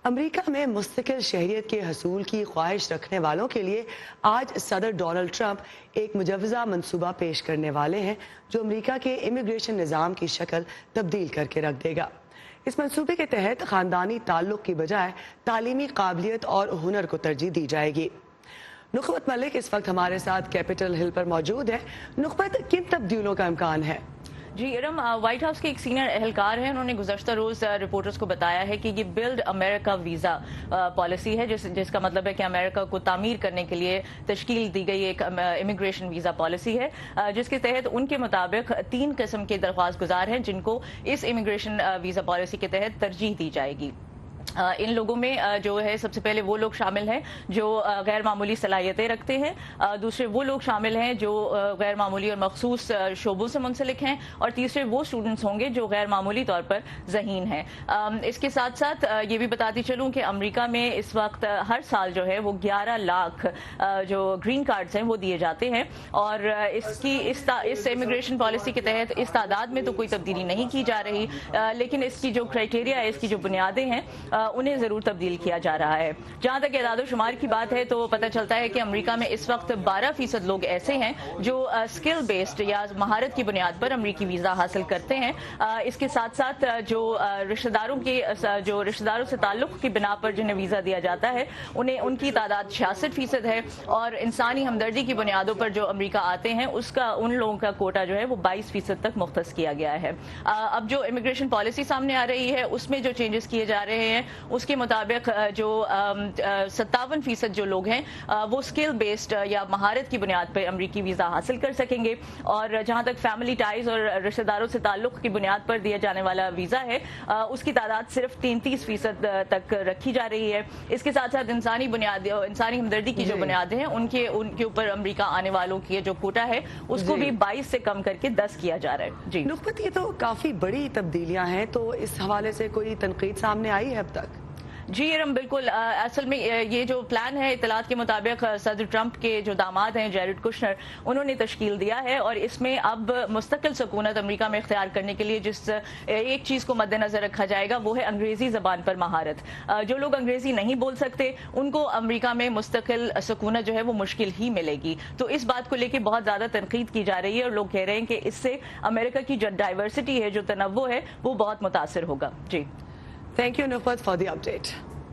امریکہ میں مستقل شہریت کے حصول کی خواہش رکھنے والوں کے لیے آج صدر ڈونلڈ ٹرمپ ایک مجوزہ منصوبہ پیش کرنے والے ہیں جو امریکہ کے امیگریشن نظام کی شکل تبدیل کر کے رکھ دے گا۔ اس منصوبے کے تحت خاندانی تعلق کی بجائے تعلیمی قابلیت اور ہنر کو ترجیح دی جائے گی۔ نخبت ملک اس وقت ہمارے ساتھ کیپٹل ہل پر موجود ہے۔ نخبت، کن تبدیلیوں کا امکان ہے؟ جی ارم، وائٹ ہاؤس کے ایک سینئر اہلکار ہیں، انہوں نے گزشتہ روز رپورٹرز کو بتایا ہے کہ یہ بلڈ امریکہ ویزا پالیسی ہے، جس کا مطلب ہے کہ امریکہ کو تعمیر کرنے کے لیے تشکیل دی گئی ایک امیگریشن ویزا پالیسی ہے، جس کے تحت ان کے مطابق 3 قسم کے درخواست گزار ہیں جن کو اس امیگریشن ویزا پالیسی کے تحت ترجیح دی جائے گی۔ ان لوگوں میں جو ہے سب سے پہلے وہ لوگ شامل ہیں جو غیر معمولی صلاحیتیں رکھتے ہیں، دوسرے وہ لوگ شامل ہیں جو غیر معمولی اور مخصوص شعبوں سے منسلک ہیں، اور تیسرے وہ اسٹوڈنٹس ہوں گے جو غیر معمولی طور پر ذہین ہیں۔ اس کے ساتھ ساتھ یہ بھی بتاتی چلوں کہ امریکہ میں اس وقت ہر سال جو ہے وہ 11 لاکھ جو گرین کارڈز ہیں وہ دیے جاتے ہیں، اور اس امیگریشن پالیسی کے تحت اس تعداد میں تو کوئی تبدیلی نہیں کی جا رہی، لیکن اس کی جو کرائٹیریا ہے، اس کی جو بنیادیں ہیں، انہیں ضرور تبدیل کیا جا رہا ہے۔ جہاں تک اعداد و شمار کی بات ہے تو پتہ چلتا ہے کہ امریکہ میں اس وقت 12% لوگ ایسے ہیں جو اسکل بیسڈ یا مہارت کی بنیاد پر امریکی ویزا حاصل کرتے ہیں۔ اس کے ساتھ ساتھ جو رشتہ داروں سے تعلق کی بنا پر جنہیں ویزا دیا جاتا ہے ان کی تعداد 66% ہے، اور انسانی ہمدردی کی بنیادوں پر جو امریکہ آتے ہیں ان لوگوں کا کوٹا جو ہے وہ 22% تک مختص کیا گیا ہے۔ اب جو امیگریشن پالیسی سامنے آ رہی ہے اس میں جو چینجز کیے جا رہے ہیں اس کے مطابق جو 57% جو لوگ ہیں وہ اسکل بیسڈ یا مہارت کی بنیاد پر امریکی ویزا حاصل کر سکیں گے، اور جہاں تک فیملی ٹائز اور رشتہ داروں سے تعلق کی بنیاد پر دیا جانے والا ویزا ہے اس کی تعداد صرف 33% تک رکھی جا رہی ہے۔ اس کے ساتھ ساتھ انسانی ہمدردی کی جو بنیادیں ہیں ان کے اوپر امریکہ آنے والوں کی جو کوٹا ہے اس کو بھی 22 سے کم کر کے 10 کیا جا رہا ہے۔ جی نخبت، یہ تو کافی بڑی تبدیلیاں ہیں، تو اس حوالے سے کوئی تنقید سامنے آئی ہے اب تک؟ جی ارم، بالکل۔ اصل میں یہ جو پلان ہے، اطلاعات کے مطابق صدر ٹرمپ کے جو داماد ہیں جیرڈ کشنر، انہوں نے تشکیل دیا ہے، اور اس میں اب مستقل سکونت امریکہ میں اختیار کرنے کے لیے جس ایک چیز کو مد نظر رکھا جائے گا وہ ہے انگریزی زبان پر مہارت۔ جو لوگ انگریزی نہیں بول سکتے ان کو امریکہ میں مستقل سکونت جو ہے وہ مشکل ہی ملے گی، تو اس بات کو لے کے بہت زیادہ تنقید کی جا رہی ہے، اور لوگ کہہ رہے ہیں کہ اس سے امریکہ کی جو ڈائیورسٹی ہے، جو تنوع ہے، وہ بہت متاثر ہوگا۔ جی thank you Nukhbat for the update.